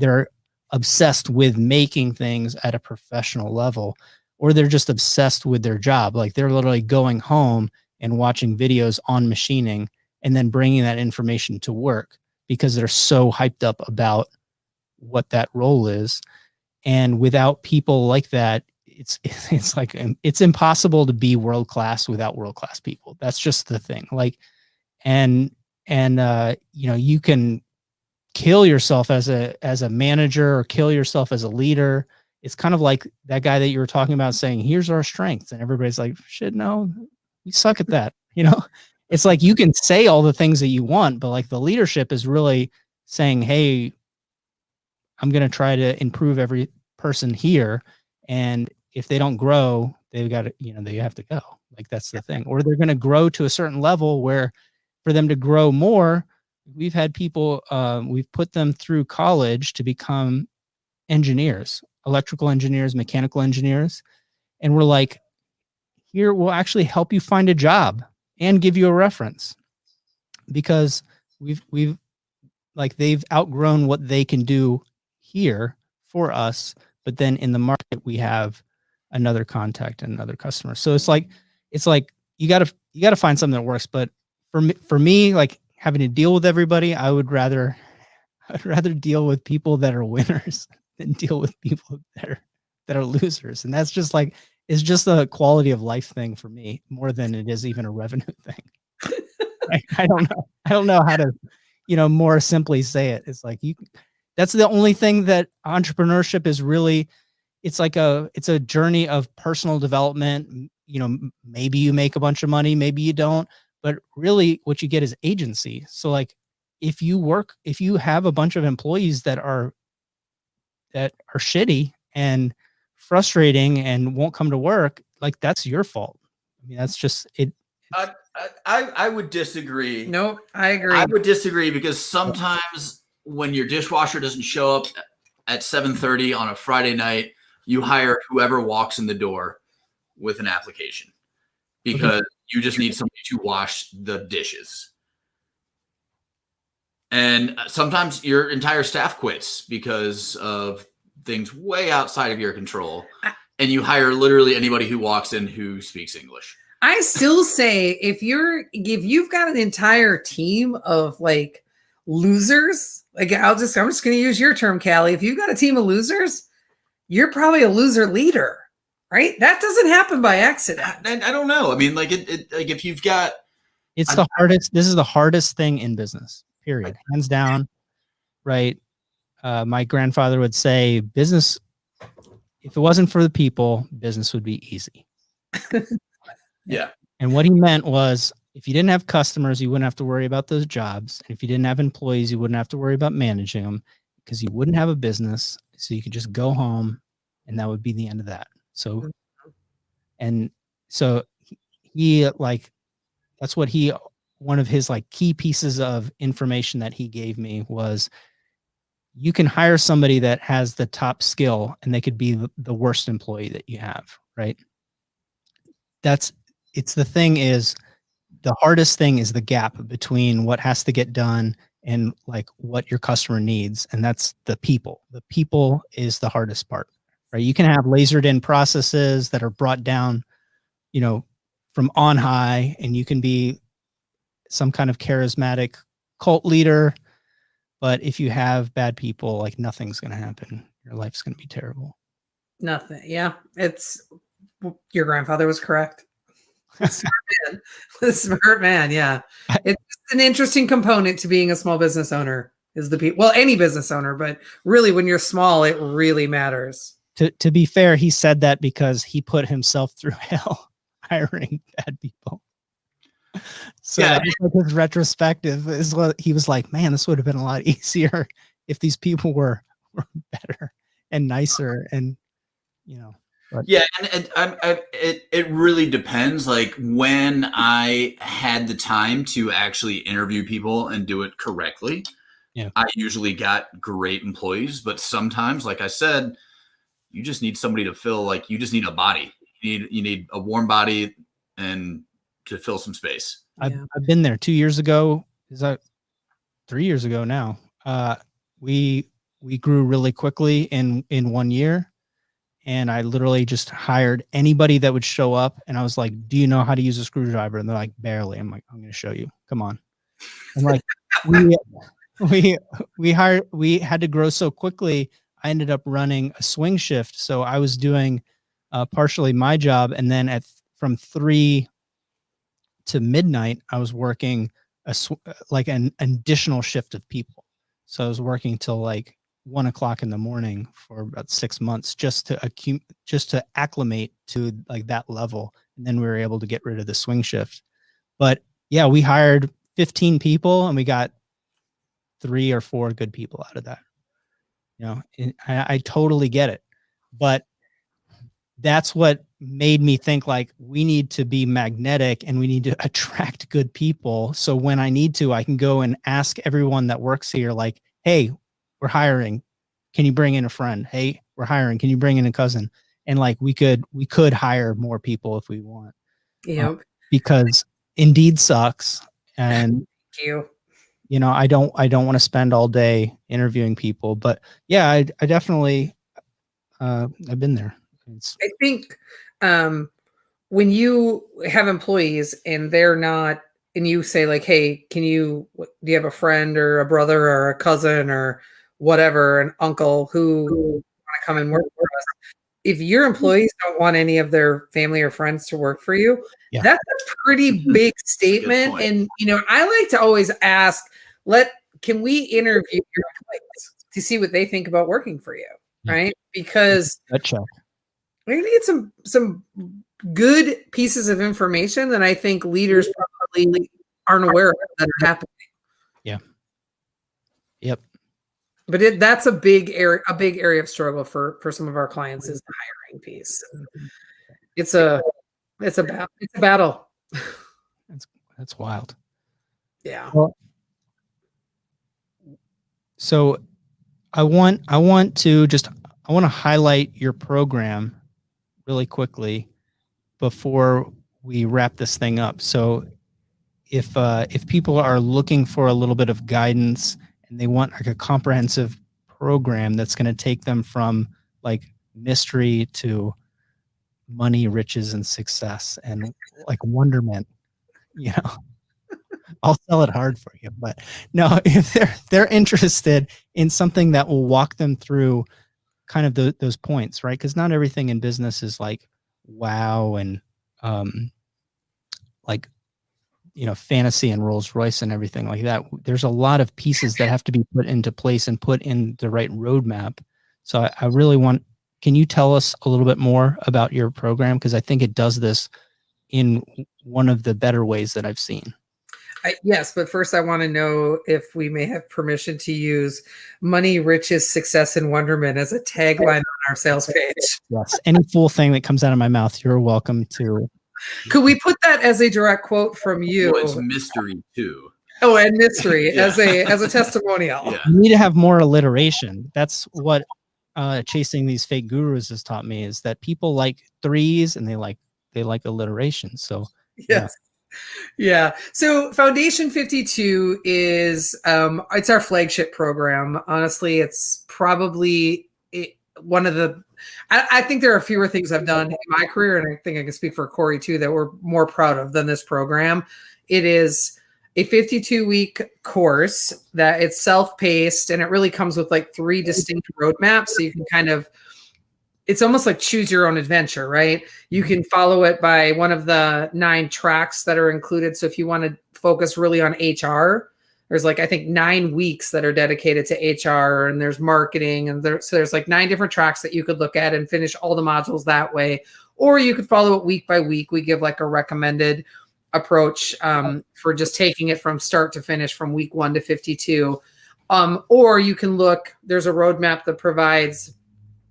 they're obsessed with making things at a professional level, or they're just obsessed with their job. Like they're literally going home and watching videos on machining and then bringing that information to work because they're so hyped up about what that role is. And without people like that, it's like, it's impossible to be world-class without world-class people. That's just the thing. Like, and you can kill yourself as a manager or kill yourself as a leader. It's kind of like that guy that you were talking about saying, here's our strengths. And everybody's like, shit, no, we suck at that. It's like, you can say all the things that you want, but like the leadership is really saying, hey, I'm going to try to improve every person here. And if they don't grow, they've got to, they have to go. Like, that's the thing. Or they're going to grow to a certain level where for them to grow more, we've had people, we've put them through college to become engineers, electrical engineers, mechanical engineers. And we're like, here, we'll actually help you find a job and give you a reference, because they've outgrown what they can do here for us, but then in the market we have another contact and another customer. So it's like you got to find something that works. But for me, like having to deal with everybody, I'd rather deal with people that are winners than deal with people that are losers. And that's just like, it's just a quality of life thing for me more than it is even a revenue thing. I don't know how to, more simply say it. It's like that's the only thing that entrepreneurship is really. It's a journey of personal development. Maybe you make a bunch of money, maybe you don't, but really what you get is agency. So like if you have a bunch of employees that are shitty and frustrating and won't come to work, like that's your fault. I mean, that's just it. I would disagree. Nope, I agree. I would disagree because sometimes when your dishwasher doesn't show up at 7:30 on a Friday night, you hire whoever walks in the door with an application because you just need somebody to wash the dishes. And sometimes your entire staff quits because of things way outside of your control. And you hire literally anybody who walks in who speaks English. I still say if you've got an entire team of like losers, like I'm just going to use your term, Callye. If you've got a team of losers, you're probably a loser leader, right? That doesn't happen by accident. I don't know. I mean, like like if you've got, it's the hardest. This is the hardest thing in business, period. Hands down. Right. My grandfather would say business, if it wasn't for the people, business would be easy. Yeah. And what he meant was if you didn't have customers, you wouldn't have to worry about those jobs. And if you didn't have employees, you wouldn't have to worry about managing them because you wouldn't have a business. So you could just go home and that would be the end of that. So, and so he like, that's what one of his like key pieces of information that he gave me was you can hire somebody that has the top skill and they could be the worst employee that you have, right? The thing is, the hardest thing is the gap between what has to get done and like what your customer needs. And that's the people. The people is the hardest part, right? You can have lasered in processes that are brought down, from on high, and you can be some kind of charismatic cult leader. But if you have bad people, like nothing's going to happen. Your life's going to be terrible. Nothing. Yeah. Your grandfather was correct. Smart man. Yeah. It's an interesting component to being a small business owner is the people. Well, any business owner, but really when you're small, it really matters. To be fair, he said that because he put himself through hell hiring bad people. So yeah, like his retrospective is what he was like, man, this would have been a lot easier if these people were better and nicer and, But. Yeah, and it really depends. Like when I had the time to actually interview people and do it correctly, I usually got great employees. But sometimes, like I said, you just need somebody to fill. Like you just need a body. You need a warm body and to fill some space. I've been there 2 years ago. Is that 3 years ago now? We grew really quickly in 1 year. And I literally just hired anybody that would show up. And I was like, do you know how to use a screwdriver? And they're like, barely. I'm like, I'm going to show you. Come on. I'm like, we had to grow so quickly. I ended up running a swing shift. So I was doing partially my job. And then from 3 to midnight, I was working an additional shift of people. So I was working till like 1 o'clock in the morning for about 6 months just to acclimate to like that level. And then we were able to get rid of the swing shift. But yeah, we hired 15 people and we got 3 or 4 good people out of that. I totally get it. But that's what made me think like we need to be magnetic and we need to attract good people. So when I need to, I can go and ask everyone that works here, like, hey, we're hiring. Can you bring in a friend? Hey, we're hiring. Can you bring in a cousin? And like, we could hire more people if we want. Yep. Because Indeed sucks. And Thank you. I don't want to spend all day interviewing people, but yeah, I definitely, I've been there. I think when you have employees and they're not, and you say like, hey, do you have a friend or a brother or a cousin or whatever, an uncle who want to come and work for us? If your employees don't want any of their family or friends to work for you, that's a pretty big statement. And, I like to always ask, can we interview your employees to see what they think about working for you? Right? Because we're going to get some good pieces of information that I think leaders probably aren't aware of that are happening. Yeah. Yep. But that's a big area of struggle for some of our clients is the hiring piece. It's a battle. That's wild. Yeah. Well, so I want to highlight your program really quickly before we wrap this thing up. So if people are looking for a little bit of guidance and they want like a comprehensive program that's going to take them from like mystery to money, riches, and success and like wonderment, I'll sell it hard for you. But no, if they're interested in something that will walk them through kind of those points, right? Because not everything in business is like wow and like fantasy and Rolls Royce and everything like that. There's a lot of pieces that have to be put into place and put in the right roadmap. So I really can you tell us a little bit more about your program? Because I think it does this in one of the better ways that I've seen. Yes, but first I want to know if we may have permission to use money, riches, success, and wonderment as a tagline on our sales page. Yes, any fool thing that comes out of my mouth, you're welcome to. Could we put that as a direct quote from you? Well, it's mystery too. Oh, and mystery as a testimonial. Yeah. You need to have more alliteration. That's what chasing these fake gurus has taught me, is that people like threes and they like alliteration. So yes. Yeah. So Foundation 52 is it's our flagship program. Honestly, it's probably one of the I think there are fewer things I've done in my career, and I think I can speak for Corey too, that we're more proud of than this program. It is a 52-week course that it's self-paced, and it really comes with like 3 distinct roadmaps. So you can it's almost like choose your own adventure, right? You can follow it by one of the 9 tracks that are included. So if you want to focus really on HR, there's I think 9 weeks that are dedicated to HR, and there's marketing, and there's like 9 different tracks that you could look at and finish all the modules that way. Or you could follow it week by week. We give like a recommended approach for just taking it from start to finish from week 1 to 52. Or you can there's a roadmap that provides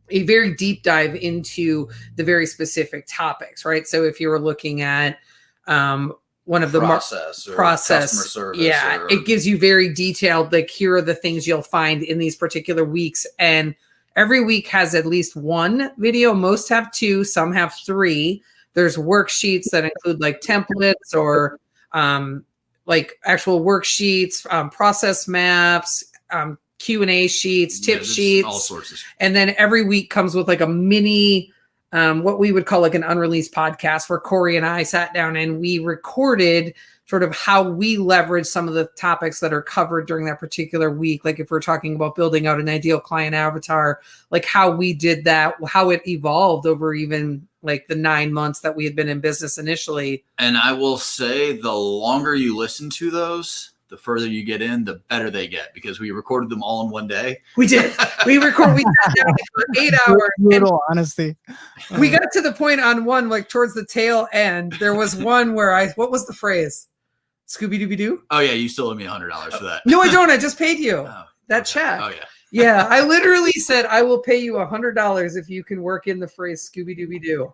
a very deep dive into the very specific topics, right? So if you were looking at one of the process, customer service, it gives you very detailed, like here are the things you'll find in these particular weeks. And every week has at least 1 video. Most have 2, some have 3. There's worksheets that include like templates or like actual worksheets, process maps, Q&A sheets, tip sheets, all sorts of stuff. And then every week comes with like a mini, what we would call like an unreleased podcast, where Corey and I sat down and we recorded sort of how we leverage some of the topics that are covered during that particular week. Like if we're talking about building out an ideal client avatar, like how we did that, how it evolved over even like the 9 months that we had been in business initially. And I will say, the longer you listen to those, the further you get in, the better they get, because we recorded them all in one day. We did. We sat down for 8 hours. Brutal, honesty. We got to the point on one, like towards the tail end, there was one where what was the phrase? Scooby-Dooby-Doo? Oh yeah, you still owe me $100 for that. No, I don't. I just paid you that check. Oh yeah. Yeah, I literally said, I will pay you $100 if you can work in the phrase Scooby-Dooby-Doo.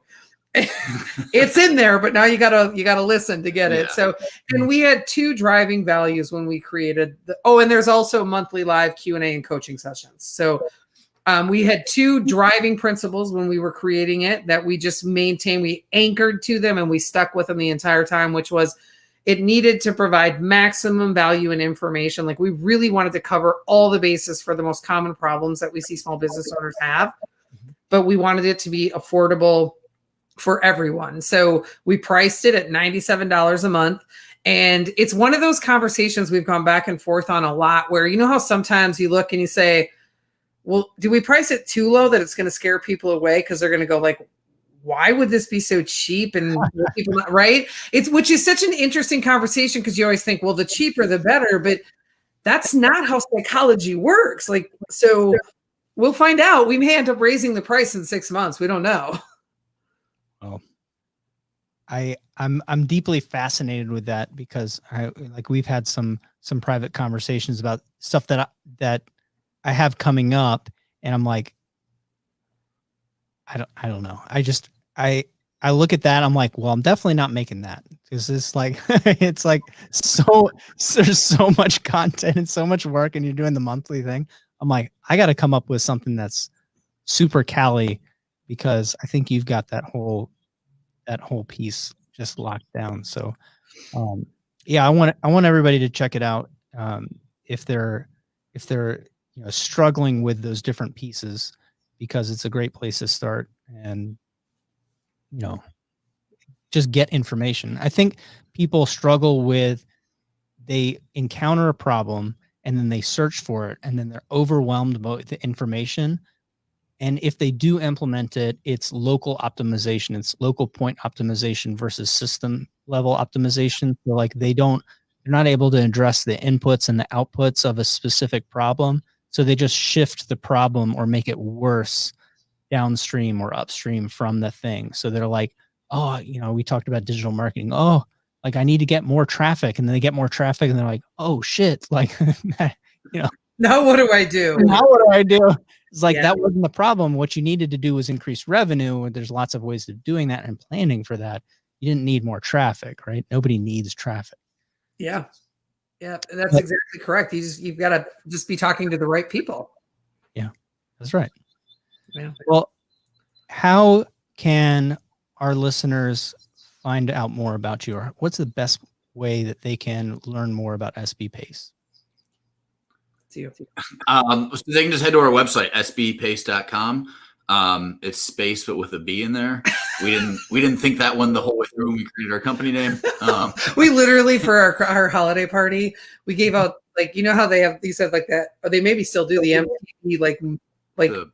It's in there, but now you gotta listen to get it. So, and we had 2 driving values when we created and there's also monthly live Q&A and coaching sessions. So we had 2 driving principles when we were creating it that we just maintained. We anchored to them and we stuck with them the entire time, which was it needed to provide maximum value and information. Like we really wanted to cover all the bases for the most common problems that we see small business owners have. but we wanted it to be affordable for everyone. So we priced it at $97 a month. And it's one of those conversations we've gone back and forth on a lot, where you know how sometimes you look and you say, well, do we price it too low that it's going to scare people away? Because they're going to go like, why would this be so cheap? And people not, right? Which is such an interesting conversation, because you always think, well, the cheaper, the better, but that's not how psychology works. Like, so we'll find out. We may end up raising the price in 6 months. We don't know. Well, I'm deeply fascinated with that, because we've had some private conversations about stuff that I have coming up, and I'm like, I don't know. I look at that. I'm like, well, I'm definitely not making that, because it's like, it's like there's so much content and so much work, and you're doing the monthly thing. I'm like, I got to come up with something that's super Callye, because I think you've got that whole piece just locked down. So, yeah, I want everybody to check it out. If they're struggling with those different pieces, because it's a great place to start, and just get information. I think people struggle with, they encounter a problem and then they search for it, and then they're overwhelmed by the information. And if they do implement it, it's local optimization. It's local point optimization versus system level optimization. So like they're not able to address the inputs and the outputs of a specific problem. So they just shift the problem or make it worse downstream or upstream from the thing. So they're like, oh, we talked about digital marketing. Oh, like I need to get more traffic. And then they get more traffic and they're like, oh shit. Like, Now what do I do? Now what do I do? It's like, that wasn't the problem. What you needed to do was increase revenue. There's lots of ways of doing that and planning for that. You didn't need more traffic, right? Nobody needs traffic. Yeah. Yeah, that's exactly correct. You've got to just be talking to the right people. Yeah, that's right. Yeah. Well, how can our listeners find out more about you, or what's the best way that they can learn more about SB Pace? So they can just head to our website, sbpace.com. It's space, but with a B in there. We didn't think that one the whole way through when we created our company name. We literally, for our holiday party, we gave out, like, how they said like that, or they maybe still do, the MTV like the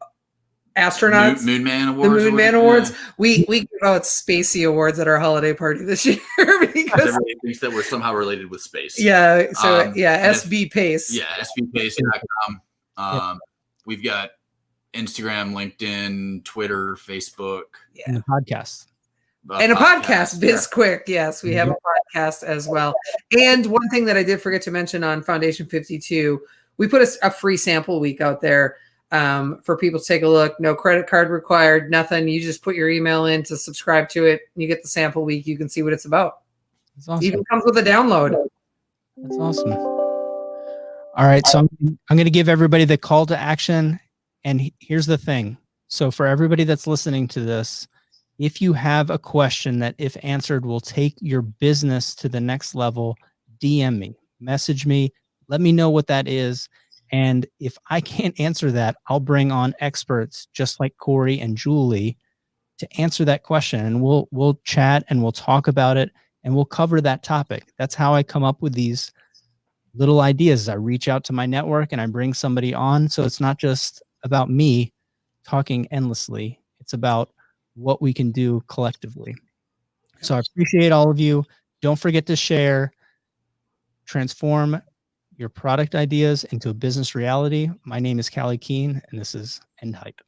astronauts, Moon Man Awards. The Moon Man Awards. Yeah. We give out Spacey Awards at our holiday party this year, because everybody thinks that we're somehow related with space. Yeah. So SB Pace. Yeah, sbpace.com. We've got Instagram, LinkedIn, Twitter, Facebook, and a podcast. And a podcast, BizQuick. Yes, we have a podcast as well. And one thing that I did forget to mention on Foundation 52, we put a free sample week out there for people to take a look. No credit card required, nothing. You just put your email in to subscribe to it. You get the sample week. You can see what it's about. That's awesome. Even comes with a download. That's awesome. All right. So I'm going to give everybody the call to action. And here's the thing. So for everybody that's listening to this, if you have a question that, if answered, will take your business to the next level, DM me, message me, let me know what that is. And if I can't answer that, I'll bring on experts just like Corey and Julie to answer that question. And we'll chat and we'll talk about it and we'll cover that topic. That's how I come up with these little ideas. I reach out to my network and I bring somebody on. So it's not just about me talking endlessly. It's about what we can do collectively. So I appreciate all of you. Don't forget to share, transform your product ideas into a business reality. My name is Callye Keen, and this is End Hype.